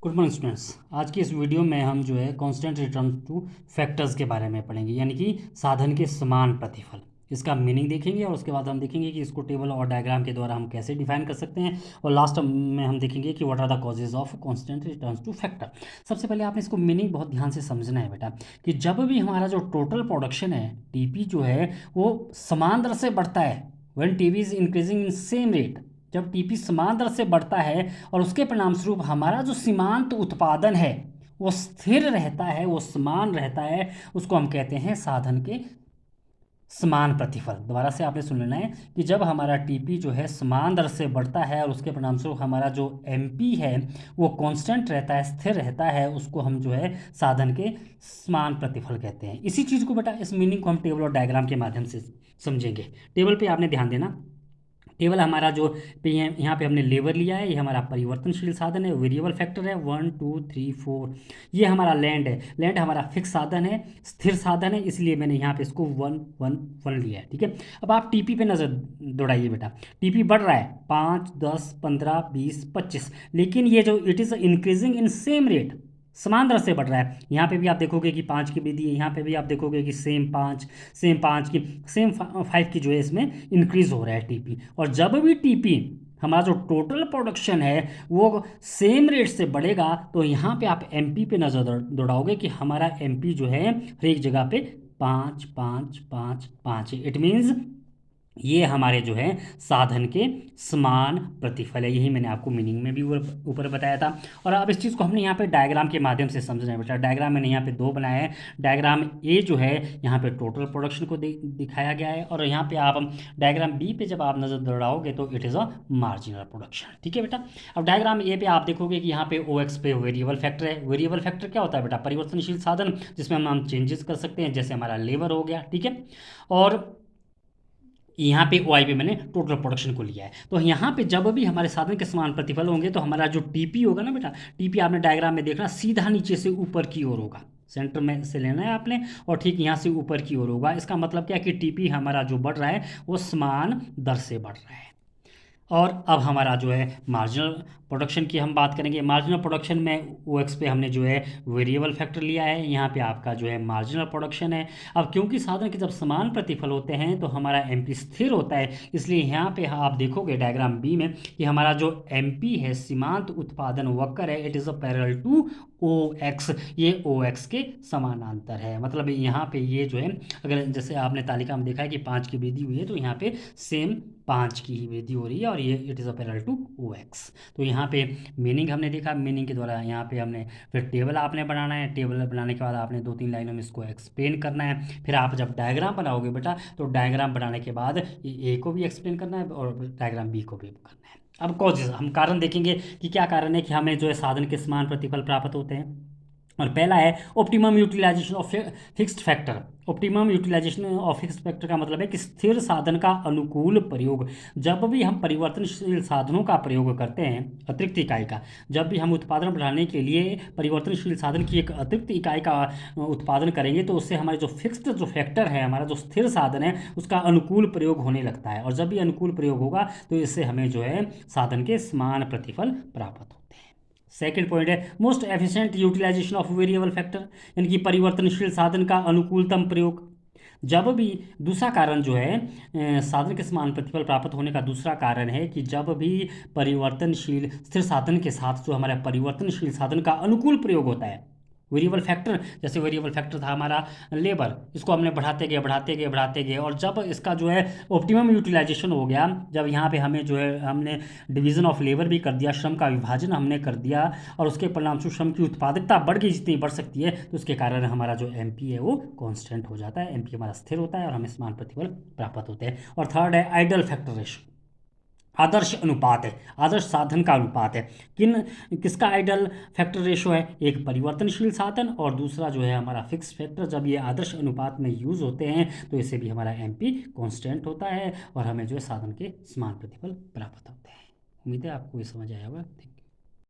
Good morning students. आज की इस वीडियो में हम जो है कांस्टेंट रिटर्न टू फैक्टर्स के बारे में पढ़ेंगे, यानी कि साधन के समान प्रतिफल। इसका मीनिंग देखेंगे और उसके बाद हम देखेंगे कि इसको टेबल और डायग्राम के द्वारा हम कैसे डिफाइन कर सकते हैं, और लास्ट में हम देखेंगे कि what are the causes of constant return to factor. सबसे पहले आपने इसको मीनिंग बहुत ध्यान से समझना है बेटा, कि जब भी हमारा जो टोटल प्रोडक्शन है टीपी जो है वो समान दर से बढ़ता है, when TP is increasing in same rate, जब टीपी समान दर से बढ़ता है और उसके परिणाम स्वरूप हमारा जो सीमांत उत्पादन है वो स्थिर रहता है, वो समान रहता है, उसको हम कहते हैं साधन के समान प्रतिफल। दोबारा से आपने सुन लेना है कि जब हमारा टीपी जो है समान दर से बढ़ता है और उसके परिणाम स्वरूप हमारा जो एमपी है वो कांस्टेंट रहता है, स्थिर रहता है, उसको हम जो है साधन के समान प्रतिफल कहते हैं। इसी चीज़ को बेटा, इस मीनिंग को हम टेबल और डायग्राम के माध्यम से समझेंगे। टेबल पे आपने ध्यान देना, टेबल हमारा जो पे यहाँ पे हमने लेबर लिया है, ये हमारा परिवर्तनशील साधन है, वेरिएबल फैक्टर है 1 2 3 4। ये हमारा लैंड है, लैंड हमारा फिक्स साधन है, स्थिर साधन है, इसलिए मैंने यहाँ पे इसको 1 1 1 लिया है। ठीक है, अब आप टीपी पे नज़र दौड़ाइए बेटा। टीपी बढ़ रहा है 5 10 15 20 25, लेकिन ये जो it is increasing in same rate, समान दर से बढ़ रहा है। यहाँ पे भी आप देखोगे कि 5 की वृद्धि है, यहाँ पे भी आप देखोगे कि सेम 5 की, सेम 5 की जो है इसमें इंक्रीज हो रहा है टीपी। और जब भी टीपी हमारा जो टोटल प्रोडक्शन है वो सेम रेट से बढ़ेगा, तो यहाँ पे आप एमपी पे नज़र दौड़ाओगे कि हमारा एमपी जो है हर एक जगह पे 5 5 5 5 है। इट मीन्स ये हमारे जो है साधन के समान प्रतिफल है। यही मैंने आपको मीनिंग में भी ऊपर बताया था। और अब इस चीज़ को हमने यहाँ पे डायग्राम के माध्यम से समझना है बेटा। डायग्राम मैंने यहाँ पे दो बनाए हैं। डायग्राम ए जो है यहाँ पे टोटल प्रोडक्शन को दिखाया गया है, और यहाँ पे आप डायग्राम बी पे जब आप नज़र दौड़ाओगे तो it is a marginal production. ठीक है बेटा। अब डायग्राम ए पे आप देखोगे कि यहाँ पे ओ एक्स पे वेरिएबल फैक्टर है। वेरिएबल फैक्टर क्या होता है बेटा? परिवर्तनशील साधन, जिसमें हम चेंजेस कर सकते हैं, जैसे हमारा लेबर हो गया। ठीक है, और यहाँ पे वाई पे मैंने टोटल प्रोडक्शन को लिया है। तो यहाँ पे जब भी हमारे साधन के समान प्रतिफल होंगे तो हमारा जो टीपी होगा ना बेटा, टीपी आपने डायग्राम में देखना सीधा नीचे से ऊपर की ओर होगा, सेंटर में से लेना है आपने, और ठीक यहाँ से ऊपर की ओर होगा। इसका मतलब क्या है कि टीपी हमारा जो बढ़ रहा है वो समान दर से बढ़ रहा है। और अब हमारा जो है मार्जिनल प्रोडक्शन की हम बात करेंगे। मार्जिनल प्रोडक्शन में ओ एक्स पे हमने जो है वेरिएबल फैक्टर लिया है, यहाँ पे आपका जो है मार्जिनल प्रोडक्शन है। अब क्योंकि साधन के जब समान प्रतिफल होते हैं तो हमारा एमपी स्थिर होता है, इसलिए यहाँ पे आप देखोगे डायग्राम बी में कि हमारा जो एमपी है, सीमांत उत्पादन वक्र है, it is a parallel to O X. ये ओ एक्स के समानांतर है। मतलब यहाँ पे ये जो है, अगर जैसे आपने तालिका में देखा है कि 5 की वृद्धि हुई है, तो यहाँ पे सेम 5 की ही वृद्धि हो रही है, और ये it is a parallel to O X. तो यहाँ पे मीनिंग हमने देखा, मीनिंग के द्वारा यहाँ पे हमने फिर टेबल आपने बनाना है। टेबल बनाने के बाद आपने 2-3 लाइनों में इसको एक्सप्लेन करना है। फिर आप जब डायग्राम बनाओगे बेटा, तो डायग्राम बनाने के बाद ए को भी एक्सप्लेन करना है और डायग्राम बी को भी करना है। अब कॉजेज, हम कारण देखेंगे कि क्या कारण है कि हमें जो है साधन के समान प्रतिफल प्राप्त होते हैं। और पहला है optimum utilisation of fixed factor. Optimum utilisation of fixed factor का मतलब है कि स्थिर साधन का अनुकूल प्रयोग। जब भी हम परिवर्तनशील साधनों का प्रयोग करते हैं, अतिरिक्त इकाई का, जब भी हम उत्पादन बढ़ाने के लिए परिवर्तनशील साधन की एक अतिरिक्त इकाई का उत्पादन करेंगे, तो उससे हमारे जो फिक्स्ड जो फैक्टर है, हमारा जो स्थिर साधन है, उसका अनुकूल प्रयोग होने लगता है। और जब भी अनुकूल प्रयोग होगा तो इससे हमें जो है साधन के समान प्रतिफल प्राप्त होते हैं। सेकेंड पॉइंट है most efficient utilisation of variable factor, यानी कि परिवर्तनशील साधन का अनुकूलतम प्रयोग। जब भी दूसरा कारण जो है साधन के समान प्रतिफल प्राप्त होने का दूसरा कारण है कि जब भी परिवर्तनशील स्थिर साधन के साथ जो हमारा परिवर्तनशील साधन का अनुकूल प्रयोग होता है, वेरिएबल फैक्टर, जैसे वेरिएबल फैक्टर था हमारा लेबर, इसको हमने बढ़ाते गए, और जब इसका जो है ऑप्टिमम यूटिलाइजेशन हो गया, जब यहाँ पे हमें जो है हमने डिवीजन ऑफ लेबर भी कर दिया, श्रम का विभाजन हमने कर दिया, और उसके परिणामस्वरूप श्रम की उत्पादकता बढ़ गई जितनी बढ़ सकती है, तो उसके कारण हमारा जो एमपी है वो कांस्टेंट हो जाता है, एमपी हमारा स्थिर होता है और हमें समान प्रतिफल प्राप्त होते हैं। और थर्ड है आइडल फैक्टर रेशो, आदर्श अनुपात है, आदर्श साधन का अनुपात है। किसका आइडल फैक्टर रेशो है? एक परिवर्तनशील साधन और दूसरा जो है हमारा फिक्स फैक्टर। जब ये आदर्श अनुपात में यूज होते हैं तो इससे भी हमारा एमपी कांस्टेंट होता है और हमें जो है साधन के समान प्रतिफल प्राप्त होते हैं। उम्मीद है आपको ये समझ आया होगा।